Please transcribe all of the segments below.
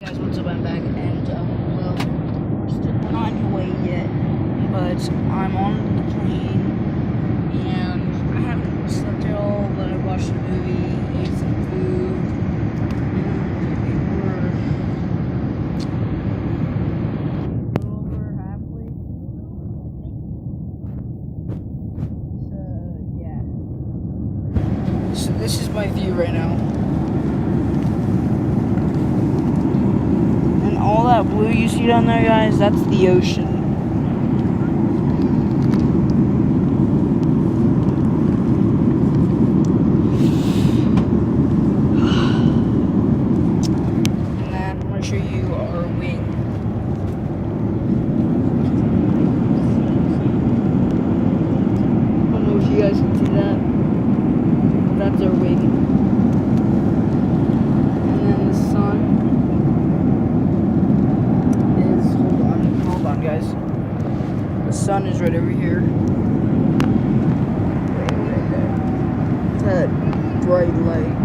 Guys, what's up? I'm back, and well, we're not on Hawaii yet, but I'm on the plane, and I haven't slept at all. But I watched a movie, ate some food, and we're over halfway through. So yeah. So this is my view right now. All that blue you see down there, guys, that's the ocean. And then I'm going to show you our wing. I don't know if you guys can see that. That's our wing. And then the sun. Hold on, guys. The sun is right over here. Right there. That bright light.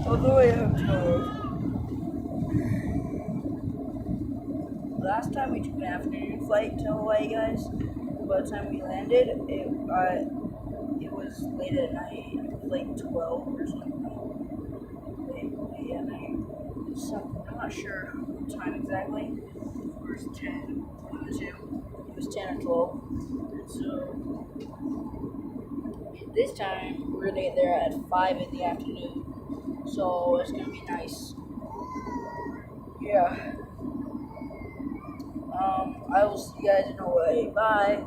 Although I have time. Last time we took an afternoon flight to Hawaii, guys. By the time we landed, it was late at night, like 12 or something. Yeah, I'm not sure what time exactly. It was 10, one or 2. It was 10 or 12. So, this time, we're gonna get there at 5 in the afternoon. So, it's gonna be nice. Yeah. I will see you guys in Hawaii. Bye.